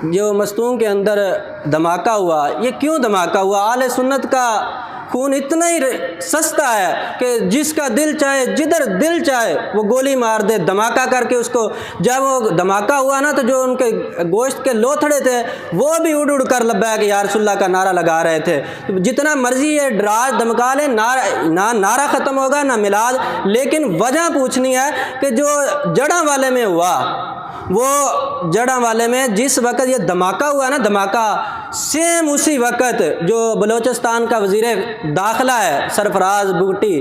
جو مستونگ کے اندر دھماکہ ہوا، یہ کیوں دھماکہ ہوا؟ اہل سنت کا خون اتنا ہی سستا ہے کہ جس کا دل چاہے، جدھر دل چاہے وہ گولی مار دے، دھماکہ کر کے اس کو۔ جب وہ دھماکہ ہوا نا تو جو ان کے گوشت کے لوتھڑے تھے وہ بھی اڑ اڑ کر لبیک یا رسول اللہ کا نعرہ لگا رہے تھے۔ جتنا مرضی یہ ڈرا دھمکا لیں، نہ نعرہ ختم ہوگا نہ میلاد، لیکن وجہ پوچھنی ہے کہ جو جڑاں والے میں ہوا، وہ جڑاں والے میں جس وقت یہ دھماکہ ہوا نا، دھماکہ سیم اسی وقت جو بلوچستان کا وزیر داخلہ ہے سرفراز بگٹی،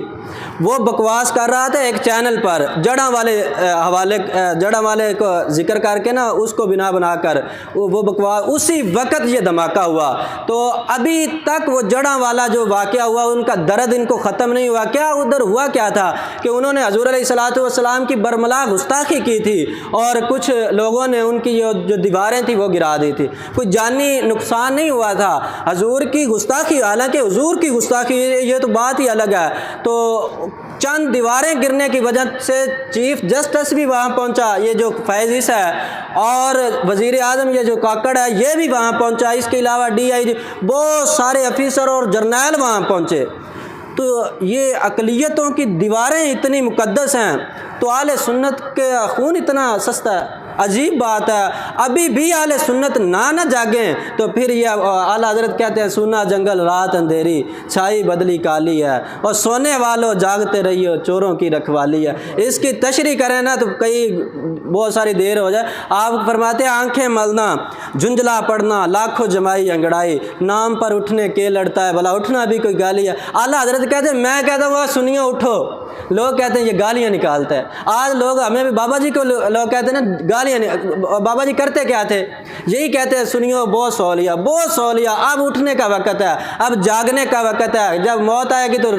وہ بکواس کر رہا تھا ایک چینل پر، جڑاں والے کو ذکر کر کے نا، اس کو بنا بنا کر وہ بکواس، اسی وقت یہ دھماکہ ہوا۔ تو ابھی تک وہ جڑاں والا جو واقعہ ہوا، ان کا درد ان کو ختم نہیں ہوا۔ کیا ادھر ہوا کیا تھا کہ انہوں نے حضور علیہ الصلوۃ والسلام کی برملا گستاخی کی تھی، اور کچھ لوگوں نے ان کی جو دیواریں تھیں وہ گرا دی تھی، کوئی جانی نقصان نہیں ہوا تھا۔ حضور کی گستاخی، حالانکہ حضور کی گستاخی یہ تو بات ہی الگ ہے، تو چند دیواریں گرنے کی وجہ سے چیف جسٹس بھی وہاں پہنچا، یہ جو فیض ہے، اور وزیر اعظم یہ جو کاکڑ ہے یہ بھی وہاں پہنچا، اس کے علاوہ DIG، بہت سارے افیسر اور جرنیل وہاں پہنچے۔ تو یہ اقلیتوں کی دیواریں اتنی مقدس ہیں، تو اہل سنت کا خون اتنا سستا ہے۔ عجیب بات ہے، ابھی بھی اہل سنت نہ جاگیں تو پھر یہ اعلیٰ حضرت کہتے ہیں سونا جنگل رات اندھیری، چھائی بدلی کالی ہے، اور سونے والوں جاگتے رہیو چوروں کی رکھوالی ہے۔ اس کی تشریح کریں نا تو بہت ساری دیر ہو جائے۔ آپ فرماتے ہیں آنکھیں ملنا، جھنجھلا پڑنا، لاکھوں جمائی انگڑائی، نام پر اٹھنے کے لڑتا ہے، بھلا اٹھنا بھی کوئی گالی ہے۔ اعلیٰ حضرت کہتے ہیں، میں کہتا ہوں سنیو اٹھو، لوگ کہتے ہیں یہ گالیاں نکالتا ہے۔ آج لوگ ہمیں بھی، بابا جی کو لوگ کہتے ہیں نا گالیاں، بابا جی کرتے کیا تھے؟ یہی کہتے ہیں سنیو بہت سولیا، بہت سولیا، اب اٹھنے کا وقت ہے، اب جاگنے کا وقت ہے۔ جب موت آئے گی تو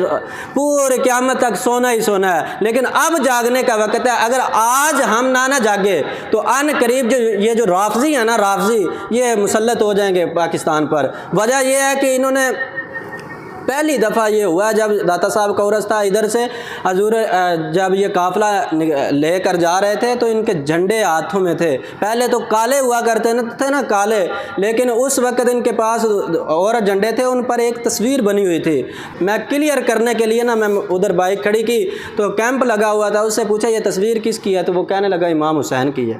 پورے قیامت تک سونا ہی سونا ہے، لیکن اب جاگنے کا وقت ہے۔ اگر آج ہم نہ جاگے تو ان قریب یہ جو رافضی ہیں نا، رافضی یہ مسلط ہو جائیں گے پاکستان پر۔ وجہ یہ ہے کہ انہوں نے پہلی دفعہ یہ ہوا جب داتا صاحب کا عرس تھا، ادھر سے حضور جب یہ قافلہ لے کر جا رہے تھے تو ان کے جھنڈے ہاتھوں میں تھے۔ پہلے تو کالے ہوا کرتے تھے نا، کالے، لیکن اس وقت ان کے پاس اور جھنڈے تھے، ان پر ایک تصویر بنی ہوئی تھی۔ میں کلیئر کرنے کے لیے نا، میں ادھر بائک کھڑی کی تو کیمپ لگا ہوا تھا، اس سے پوچھا یہ تصویر کس کی ہے؟ تو وہ کہنے لگا امام حسین کی ہے۔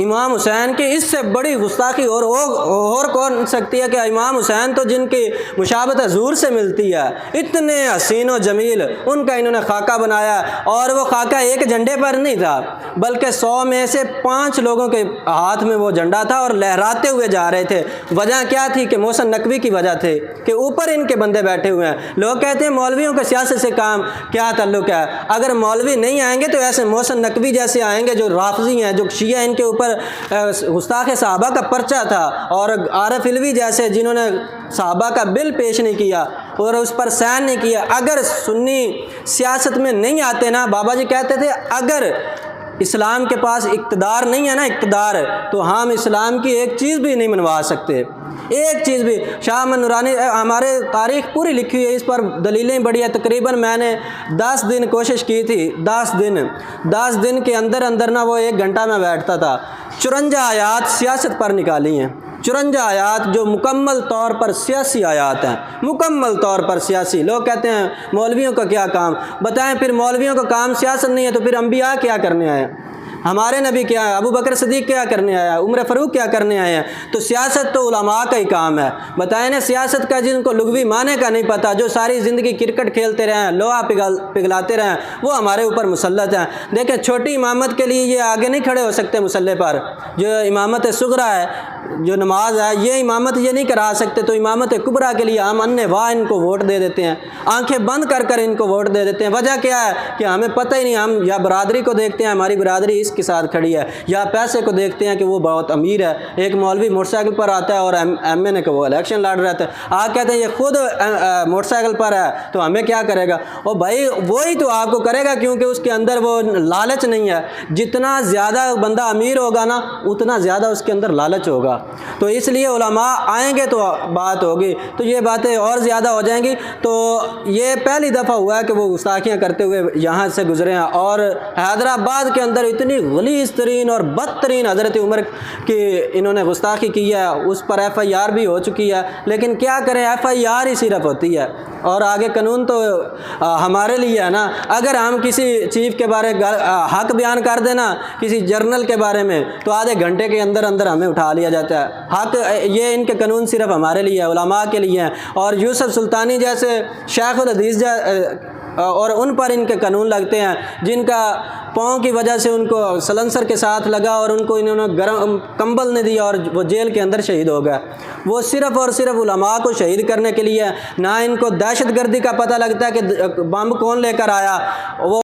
امام حسین کی اس سے بڑی گستاخی اور کون سکتی ہے کہ امام حسین تو جن کی مشابہت حضور سے ملتی ہے، اتنے حسین و جمیل، ان کا انہوں نے خاکہ بنایا، اور وہ خاکہ ایک جھنڈے پر نہیں تھا بلکہ 100 میں سے 5 لوگوں کے ہاتھ میں وہ جھنڈا تھا اور لہراتے ہوئے جا رہے تھے۔ وجہ کیا تھی کہ محسن نقوی کی وجہ تھی کہ اوپر ان کے بندے بیٹھے ہوئے ہیں۔ لوگ کہتے ہیں مولویوں کا سیاست سے کیا تعلق ہے؟ اگر مولوی نہیں آئیں گے تو ایسے محسن نقوی جیسے آئیں گے جو رافضی ہیں، جو شیعہ، ان کے اوپر گستاخ صحابہ کا پرچہ تھا، اور عارف علوی جیسے جنہوں نے صحابہ کا بل پیش نہیں کیا اور اس پر سائن نہیں کیا۔ اگر سنی سیاست میں نہیں آتے نا، بابا جی کہتے تھے اگر اسلام کے پاس اقتدار نہیں ہے نا، اقتدار، تو ہم اسلام کی ایک چیز بھی نہیں منوا سکتے، ایک چیز بھی۔ شاہ احمد نورانی ہمارے تاریخ پوری لکھی ہوئی ہے، اس پر دلیلیں بڑی ہیں۔ تقریباً میں نے 10 دن کوشش کی تھی، 10 دن کے اندر نا وہ 1 گھنٹہ میں بیٹھتا تھا، 54 آیات سیاست پر نکالی ہیں، 54 آیات جو مکمل طور پر سیاسی آیات ہیں، مکمل طور پر سیاسی۔ لوگ کہتے ہیں مولویوں کا کیا کام؟ بتائیں پھر مولویوں کا کام سیاست نہیں ہے تو پھر انبیاء کیا کرنے آئے؟ ہمارے نبی کیا ہے؟ ابو بکر صدیق کیا کرنے آیا؟ عمر فاروق کیا کرنے آئے ہیں؟ تو سیاست تو علماء کا ہی کام ہے۔ بتائیں نا، سیاست کا جن کو لغوی معنی کا نہیں پتہ، جو ساری زندگی کرکٹ کھیلتے رہے ہیں، لوہا پگھلاتے رہے ہیں، وہ ہمارے اوپر مسلط ہیں۔ دیکھیں چھوٹی امامت کے لیے یہ آگے نہیں کھڑے ہو سکتے مسلح پر، جو امامت صغریٰ ہے، جو نماز ہے، یہ امامت یہ نہیں کرا سکتے، تو امامت کبریٰ کے لیے ہم واہ ان کو ووٹ دے دیتے ہیں، آنکھیں بند کر ان کو ووٹ دے دیتے ہیں۔ وجہ کیا ہے کہ ہمیں پتہ ہی نہیں، ہم یا برادری کو دیکھتے ہیں ہماری برادری اس کے ساتھ کھڑی ہے، یا پیسے کو دیکھتے ہیں کہ وہ بہت امیر ہے۔ ایک مولوی موٹر سائیکل پر آتا ہے اور ایم این اے کو وہ الیکشن لڑ رہتا ہے، آپ کہتے ہیں یہ خود موٹر سائیکل پر ہے تو ہمیں کیا کرے گا؟ اور بھائی وہی تو آپ کو کرے گا، کیونکہ اس کے اندر وہ لالچ نہیں ہے۔ جتنا زیادہ بندہ امیر ہوگا نا، اتنا زیادہ اس کے اندر لالچ ہوگا۔ ہوگا۔ تو اس لیے علماء آئیں گے تو بات ہوگی، تو یہ باتیں اور زیادہ ہو جائیں گی۔ تو یہ پہلی دفعہ ہوا ہے کہ وہ گستاخیاں کرتے ہوئے یہاں سے گزرے ہیں، اور حیدرآباد کے اندر اتنی غلیظ ترین اور بدترین حضرت عمر کی انہوں نے گستاخی کی ہے، اس پر FIR بھی ہو چکی ہے، لیکن کیا کریں، FIR ہی صرف ہوتی ہے، اور آگے قانون تو ہمارے لیے ہے نا۔ اگر ہم کسی چیف کے بارے حق بیان کر دینا کسی جرنل کے بارے میں تو آدھے گھنٹے کے اندر اندر ہمیں اٹھا لیا جاتا ہے۔ حق یہ ان کے قانون صرف ہمارے لیے ہے، علماء کے لیے ہیں، اور یوسف سلطانی جیسے شیخ الحدیث اور ان پر ان کے قانون لگتے ہیں، جن کا پاؤں کی وجہ سے ان کو سلنسر کے ساتھ لگا اور ان کو انہوں نے گرم کمبل نہیں دیا اور وہ جیل کے اندر شہید ہو گئے۔ وہ صرف اور صرف علماء کو شہید کرنے کے لیے، نہ ان کو دہشت گردی کا پتہ لگتا ہے کہ بم کون لے کر آیا۔ وہ